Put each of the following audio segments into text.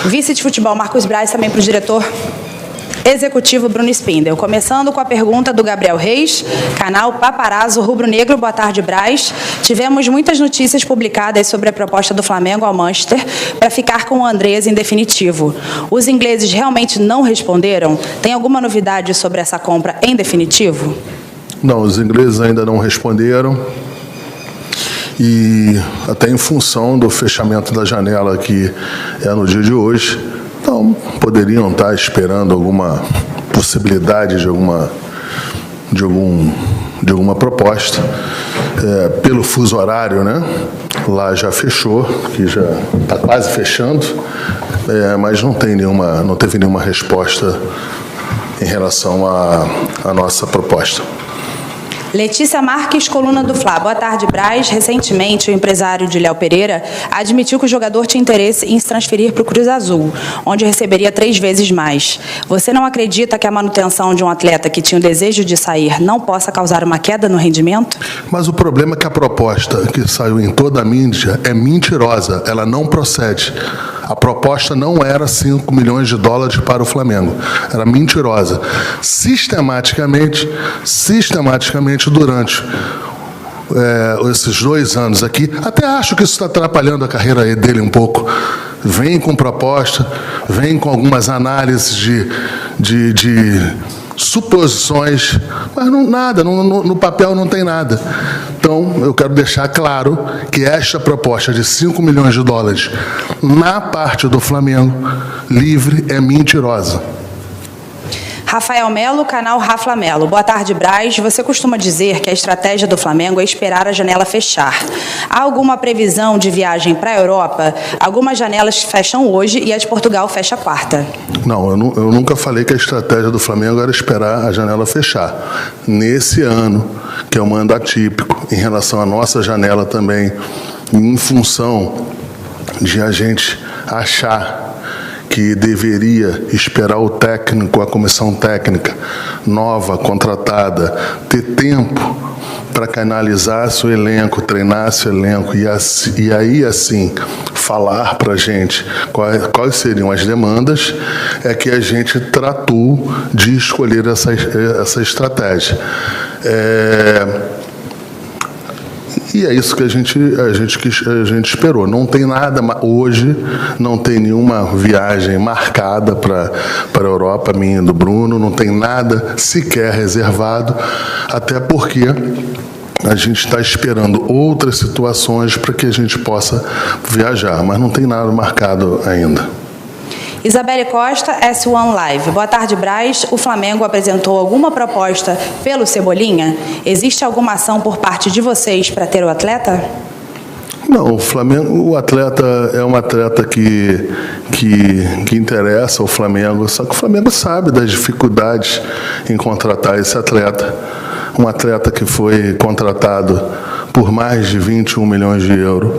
Vice de futebol Marcos Braz, também para o diretor executivo Bruno Spindel. Começando com a pergunta do Gabriel Reis, canal Paparazzo Rubro Negro. Boa tarde, Braz. Tivemos muitas notícias publicadas sobre a proposta do Flamengo ao Manchester para ficar com o Andreas em definitivo. Os ingleses realmente não responderam? Tem alguma novidade sobre essa compra em definitivo? Não, os ingleses ainda não responderam. E até em função do fechamento da janela que é no dia de hoje, então poderiam estar esperando alguma possibilidade de alguma proposta. Pelo fuso horário, né? Lá já fechou, que já está quase fechando, mas não teve nenhuma resposta em relação à nossa proposta. Letícia Marques, coluna do Fla. Boa tarde, Braz. Recentemente, o empresário de Léo Pereira admitiu que o jogador tinha interesse em se transferir para o Cruz Azul, onde receberia 3 vezes mais. Você não acredita que a manutenção de um atleta que tinha o desejo de sair não possa causar uma queda no rendimento? Mas o problema é que a proposta que saiu em toda a mídia é mentirosa, ela não procede. A proposta não era 5 milhões de dólares para o Flamengo. Era mentirosa. Sistematicamente, durante esses 2 anos aqui, até acho que isso está atrapalhando a carreira dele um pouco. Vem com proposta, vem com algumas análises de suposições, mas no papel não tem nada. Então, eu quero deixar claro que esta proposta de 5 milhões de dólares na parte do Flamengo livre é mentirosa. Rafael Melo, canal Rafa Melo. Boa tarde, Braz. Você costuma dizer que a estratégia do Flamengo é esperar a janela fechar. Há alguma previsão de viagem para a Europa? Algumas janelas fecham hoje e a de Portugal fecha quarta. Não, eu nunca falei que a estratégia do Flamengo era esperar a janela fechar. Nesse ano, que é um ano atípico, em relação à nossa janela também, em função de a gente achar que deveria esperar o técnico, a comissão técnica nova, contratada, ter tempo para canalizar seu elenco, treinar seu elenco e aí, assim, falar para a gente quais seriam as demandas, é que a gente tratou de escolher essa estratégia. E é isso que a gente esperou. Não tem nada hoje, não tem nenhuma viagem marcada para a Europa, minha e do Bruno, não tem nada sequer reservado, até porque a gente está esperando outras situações para que a gente possa viajar, mas não tem nada marcado ainda. Isabelle Costa, S1 Live. Boa tarde, Braz. O Flamengo apresentou alguma proposta pelo Cebolinha? Existe alguma ação por parte de vocês para ter o atleta? Não, o atleta é um atleta que interessa ao Flamengo, só que o Flamengo sabe das dificuldades em contratar esse atleta. Um atleta que foi contratado por mais de 21 milhões de euros,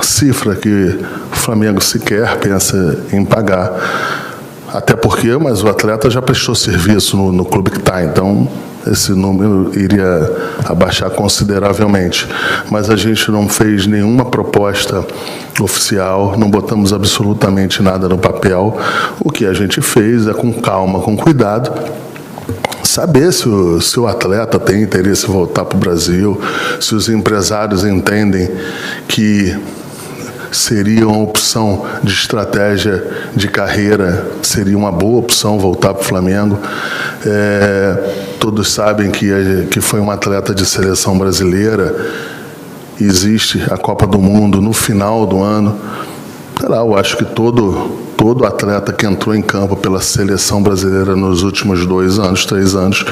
cifra que o Flamengo sequer pensa em pagar. Até porque, mas o atleta já prestou serviço no clube que está, então esse número iria abaixar consideravelmente. Mas a gente não fez nenhuma proposta oficial, não botamos absolutamente nada no papel. O que a gente fez é, com calma, com cuidado, saber se o atleta tem interesse em voltar para o Brasil, se os empresários entendem que seria uma opção de estratégia de carreira, seria uma boa opção voltar para o Flamengo. Todos sabem que foi um atleta de seleção brasileira, existe a Copa do Mundo no final do ano. Eu acho que todo atleta que entrou em campo pela seleção brasileira nos últimos 2 anos, 3 anos,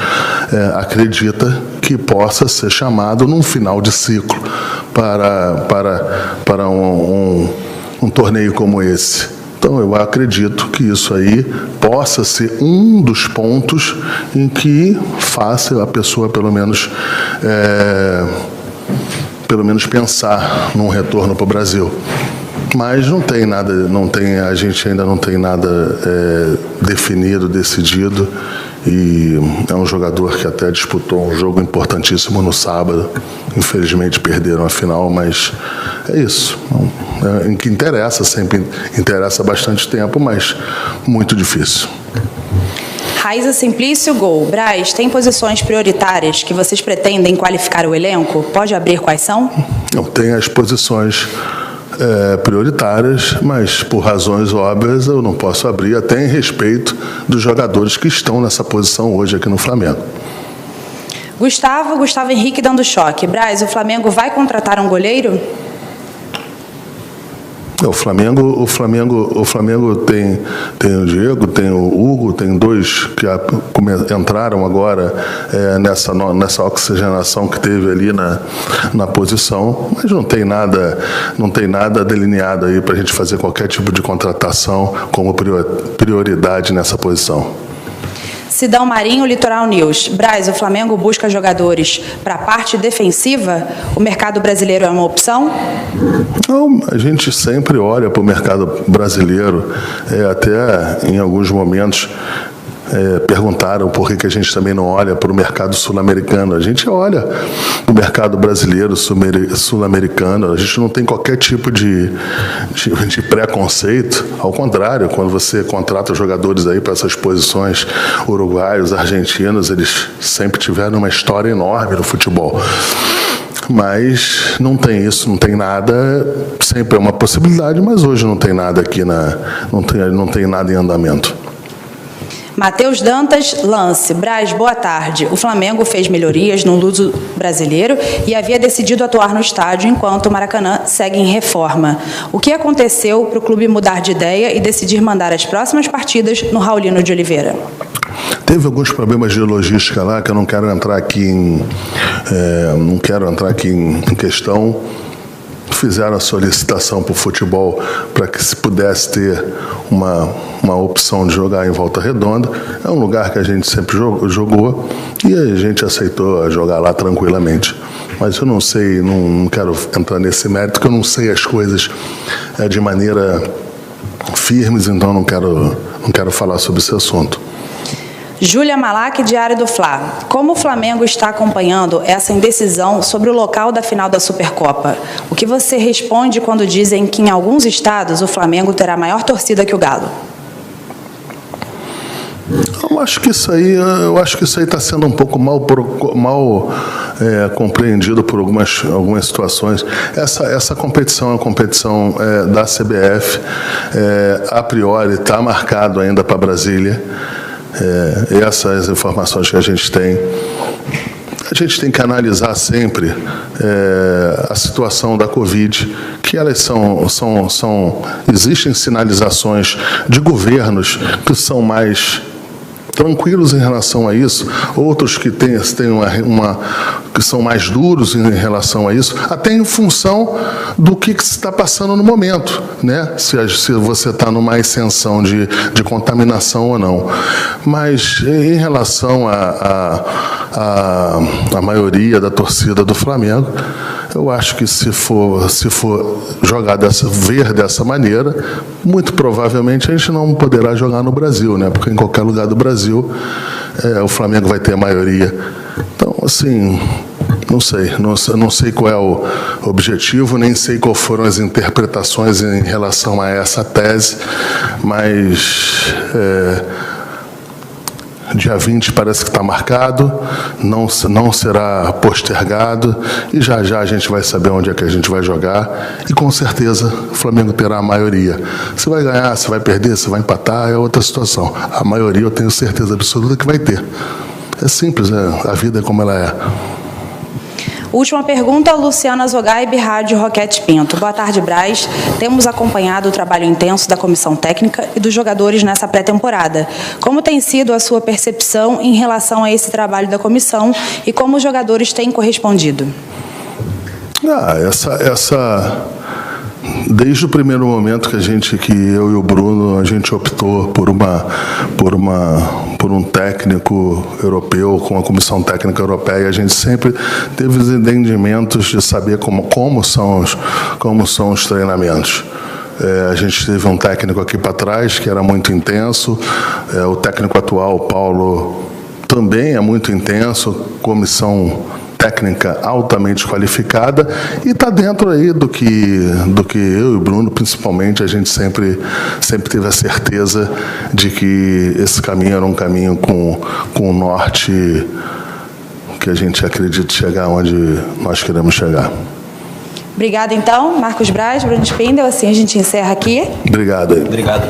acredita que possa ser chamado num final de ciclo para um torneio como esse. Então, eu acredito que isso aí possa ser um dos pontos em que faça a pessoa, pelo menos pensar num retorno para o Brasil. Mas não tem nada, a gente ainda não tem nada definido, decidido, e é um jogador que até disputou um jogo importantíssimo no sábado. Infelizmente perderam a final, mas é isso. em que interessa, sempre interessa há bastante tempo, mas muito difícil. Raiza Simplício, gol. Braz, tem posições prioritárias que vocês pretendem qualificar o elenco? Pode abrir quais são? Não, tem as posições prioritárias, mas por razões óbvias eu não posso abrir, até em respeito dos jogadores que estão nessa posição hoje aqui no Flamengo. Gustavo Henrique dando choque. Braz, o Flamengo vai contratar um goleiro? O Flamengo tem o Diego, tem o Hugo, tem dois que entraram agora nessa oxigenação que teve ali na posição, mas não tem nada delineado aí para a gente fazer qualquer tipo de contratação como prioridade nessa posição. Sidão Marinho, Litoral News. Braz, o Flamengo busca jogadores para a parte defensiva? O mercado brasileiro é uma opção? Não, a gente sempre olha para o mercado brasileiro, até em alguns momentos perguntaram por que a gente também não olha para o mercado sul-americano. A gente olha para o mercado brasileiro, sul-americano, a gente não tem qualquer tipo de preconceito. Ao contrário, quando você contrata jogadores aí para essas posições, uruguaios, argentinos, eles sempre tiveram uma história enorme no futebol. Mas não tem isso, não tem nada, sempre é uma possibilidade, mas hoje não tem nada aqui, não tem nada em andamento. Matheus Dantas, Lance. Braz, boa tarde. O Flamengo fez melhorias no luso brasileiro e havia decidido atuar no estádio enquanto o Maracanã segue em reforma. O que aconteceu para o clube mudar de ideia e decidir mandar as próximas partidas no Raulino de Oliveira? Teve alguns problemas de logística lá que eu não quero entrar aqui em questão. Fizeram a solicitação para o futebol para que se pudesse ter uma opção de jogar em Volta Redonda. É um lugar que a gente sempre jogou e a gente aceitou jogar lá tranquilamente. Mas eu não sei, não quero entrar nesse mérito, porque eu não sei as coisas de maneira firmes, então não quero falar sobre esse assunto. Júlia Malak, Diário do Fla. Como o Flamengo está acompanhando essa indecisão sobre o local da final da Supercopa? O que você responde quando dizem que em alguns estados o Flamengo terá maior torcida que o Galo? Eu acho que isso aí está sendo um pouco mal compreendido por algumas situações. Essa competição é uma competição da CBF, a priori está marcado ainda para Brasília. Essas informações que a gente tem que analisar sempre a situação da Covid, que elas existem sinalizações de governos que são mais tranquilos em relação a isso, outros que que são mais duros em relação a isso, até em função do que se está passando no momento, né? Se você está numa ascensão de contaminação ou não. Mas em relação à maioria da torcida do Flamengo, eu acho que se for jogar ver dessa maneira, muito provavelmente a gente não poderá jogar no Brasil, né? Porque em qualquer lugar do Brasil o Flamengo vai ter a maioria. Então, assim, não sei qual é o objetivo, nem sei quais foram as interpretações em relação a essa tese, mas dia 20 parece que está marcado, não será postergado e já a gente vai saber onde é que a gente vai jogar e com certeza o Flamengo terá a maioria. Se vai ganhar, se vai perder, se vai empatar, é outra situação. A maioria eu tenho certeza absoluta que vai ter. É simples, a vida é como ela é. Última pergunta, Luciana Zogaib, Rádio Roquete Pinto. Boa tarde, Braz. Temos acompanhado o trabalho intenso da comissão técnica e dos jogadores nessa pré-temporada. Como tem sido a sua percepção em relação a esse trabalho da comissão e como os jogadores têm correspondido? Desde o primeiro momento que eu e o Bruno, a gente optou por um técnico europeu, com a comissão técnica europeia, a gente sempre teve os entendimentos de saber como são os treinamentos. A gente teve um técnico aqui para trás que era muito intenso, o técnico atual, Paulo, também é muito intenso, comissão técnica altamente qualificada e está dentro aí do que eu e o Bruno, principalmente, a gente sempre teve a certeza de que esse caminho era um caminho com o norte que a gente acredita chegar onde nós queremos chegar. Obrigada, então, Marcos Braz, Bruno Spindel. Assim a gente encerra aqui. Obrigado. Obrigado.